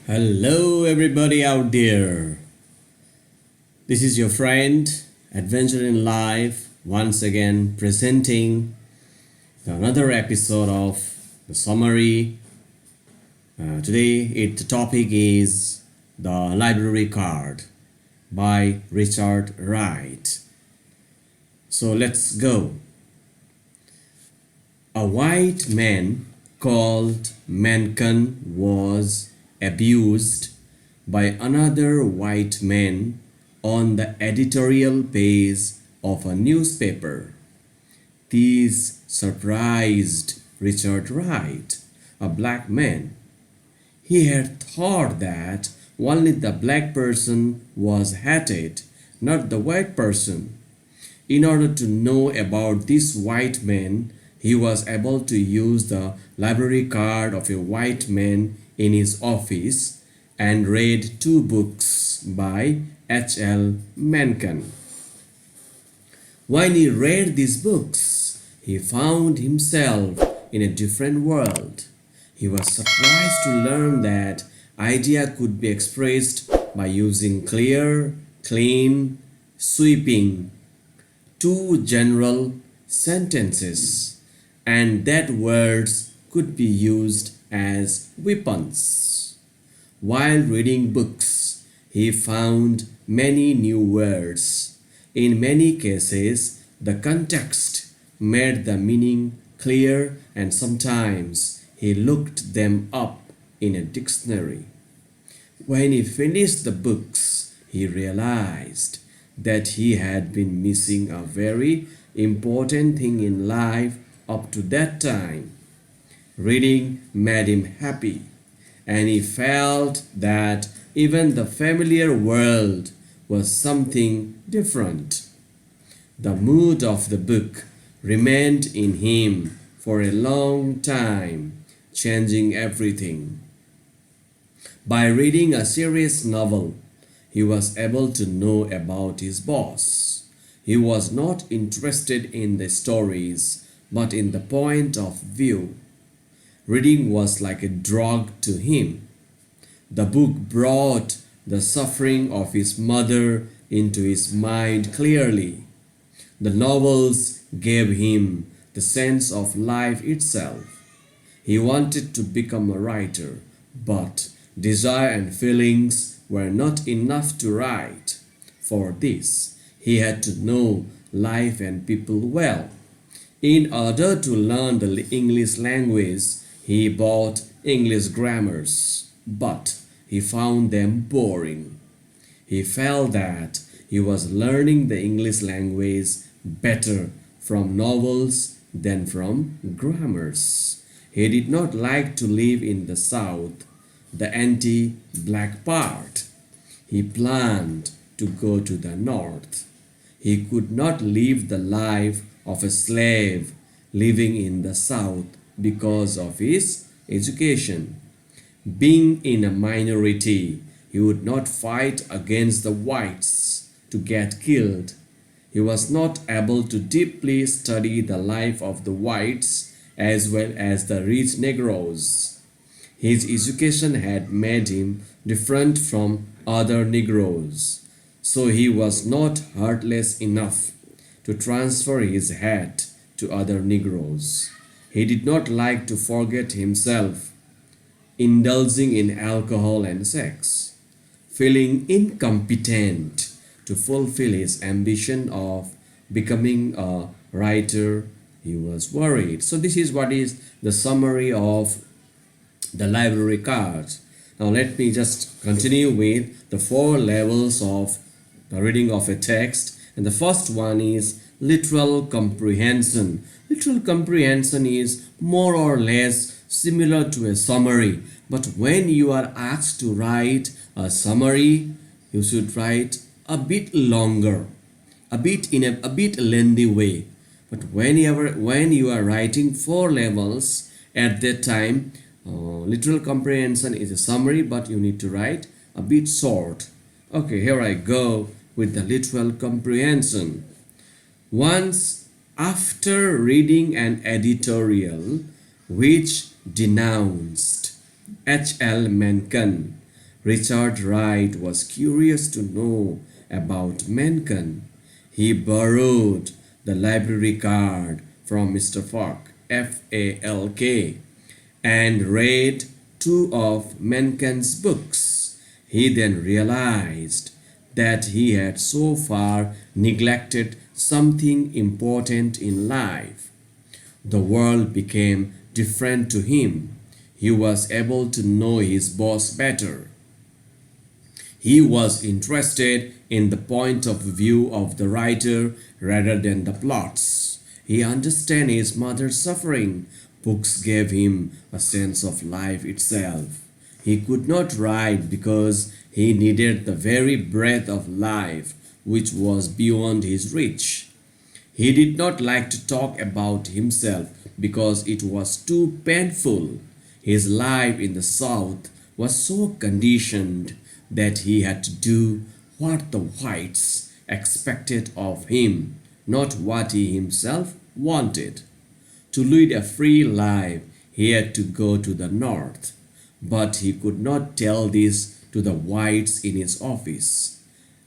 Hello, everybody out there. This is your friend, Adventure in Life, once again presenting another episode of the summary. Today, the topic is the library card by Richard Wright. So let's go. A white man called Mencken was abused by another white man on the editorial page of a newspaper. This surprised Richard Wright, a black man. He had thought that only the black person was hated, not the white person. In order to know about this white man, he was able to use the library card of a white man in his office and read two books by H.L. Mencken. When he read these books, he found himself in a different world. He was surprised to learn that idea could be expressed by using clear, clean, sweeping, two general sentences, and that words could be used as weapons. While reading books, he found many new words. In many cases, the context made the meaning clear, and sometimes he looked them up in a dictionary. When he finished the books, he realized that he had been missing a very important thing in life up to that time. Reading made him happy, and he felt that even the familiar world was something different. The mood of the book remained in him for a long time, changing everything. By reading a serious novel, he was able to know about his boss. He was not interested in the stories, but in the point of view. Reading was like a drug to him. The book brought the suffering of his mother into his mind clearly. The novels gave him the sense of life itself. He wanted to become a writer, but desire and feelings were not enough to write. For this, he had to know life and people well. In order to learn the English language, he bought English grammars, but he found them boring. He felt that he was learning the English language better from novels than from grammars. He did not like to live in the South, the anti-black part. He planned to go to the North. He could not live the life of a slave living in the South because of his education. Being in a minority, he would not fight against the whites to get killed. He was not able to deeply study the life of the whites as well as the rich Negroes. His education had made him different from other Negroes, so he was not heartless enough to transfer his hate to other Negroes. He did not like to forget himself, indulging in alcohol and sex. Feeling incompetent to fulfill his ambition of becoming a writer, he was worried. So this is what is the summary of the library card. Now let me just continue with the four levels of the reading of a text. And the first one is literal comprehension. Literal comprehension is more or less similar to a summary, but when you are asked to write a summary, you should write a bit longer, a bit in a bit lengthy way. But when you are writing four levels at that time, literal comprehension is a summary, but you need to write a bit short. Okay, here I go with the literal comprehension. Once after reading an editorial which denounced H.L. Mencken, Richard Wright was curious to know about Mencken. He borrowed the library card from Mr. Falk, Falk, and read two of Mencken's books. He then realized that he had so far neglected something important in life. The world became different to him. He was able to know his boss better. He was interested in the point of view of the writer rather than the plots. He understood his mother's suffering. Books gave him a sense of life itself. He could not write because he needed the very breath of life which was beyond his reach. He did not like to talk about himself because it was too painful. His life in the South was so conditioned that he had to do what the whites expected of him, not what he himself wanted. To lead a free life, he had to go to the North, but he could not tell this to the whites in his office.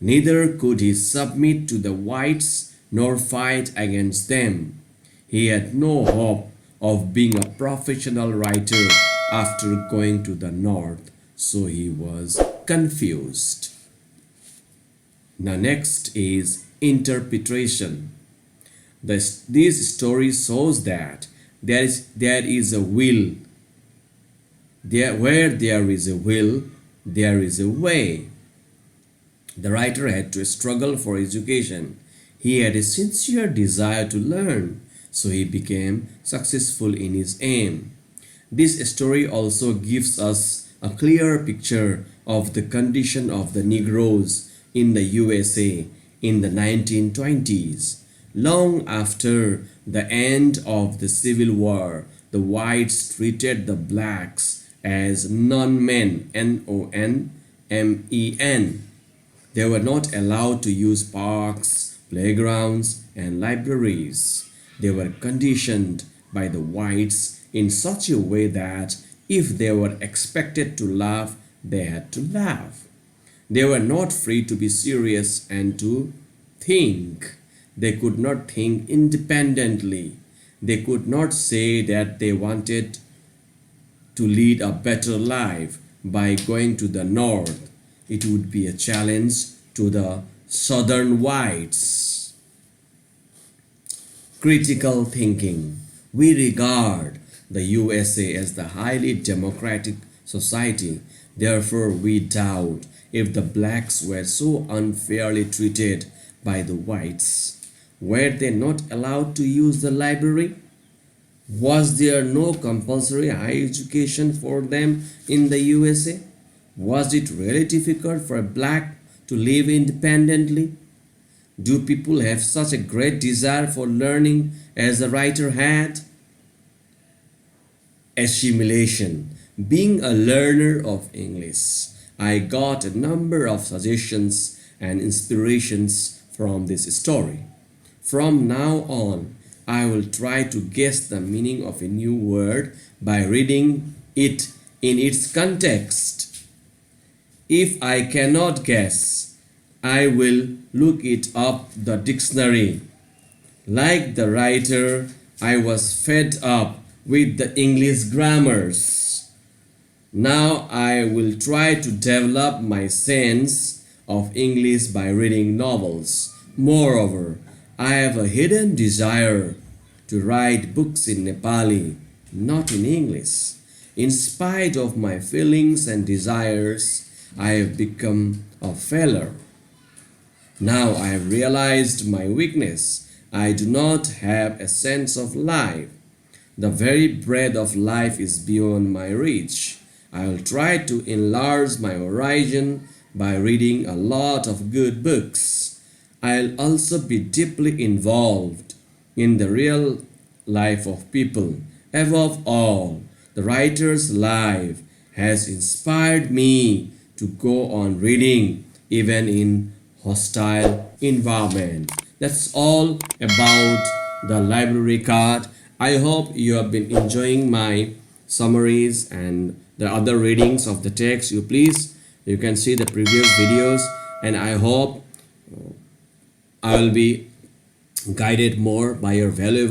Neither could he submit to the whites nor fight against them. He had no hope of being a professional writer after going to the North, so he was confused. Now next is interpretation. This story shows that there is a will. Where there is a will, there is a way. The writer had to struggle for education. He had a sincere desire to learn, so he became successful in his aim. This story also gives us a clear picture of the condition of the Negroes in the USA in the 1920s. Long after the end of the Civil War, the whites treated the blacks as non-men, non-men. They were not allowed to use parks, playgrounds, and libraries. They were conditioned by the whites in such a way that if they were expected to laugh, they had to laugh. They were not free to be serious and to think. They could not think independently. They could not say that they wanted to lead a better life by going to the North. It would be a challenge to the Southern whites. Critical thinking. We regard the USA as the highly democratic society. Therefore, we doubt if the blacks were so unfairly treated by the whites. Were they not allowed to use the library? Was there no compulsory higher education for them in the USA? Was it really difficult for a black to live independently? Do people have such a great desire for learning as the writer had? Assimilation. Being a learner of English, I got a number of suggestions and inspirations from this story. From now on, I will try to guess the meaning of a new word by reading it in its context. If I cannot guess, I will look it up the dictionary. Like the writer, I was fed up with the English grammars. Now I will try to develop my sense of English by reading novels. Moreover, I have a hidden desire to write books in Nepali, not in English. In spite of my feelings and desires, I have become a failure. Now I have realized my weakness. I do not have a sense of life. The very breath of life is beyond my reach. I will try to enlarge my horizon by reading a lot of good books. I'll also be deeply involved in the real life of people. Above all, the writer's life has inspired me to go on reading even in hostile environment. That's all about the library card. I hope you have been enjoying my summaries and the other readings of the text. You please You can see the previous videos, and I hope I will be guided more by your valuable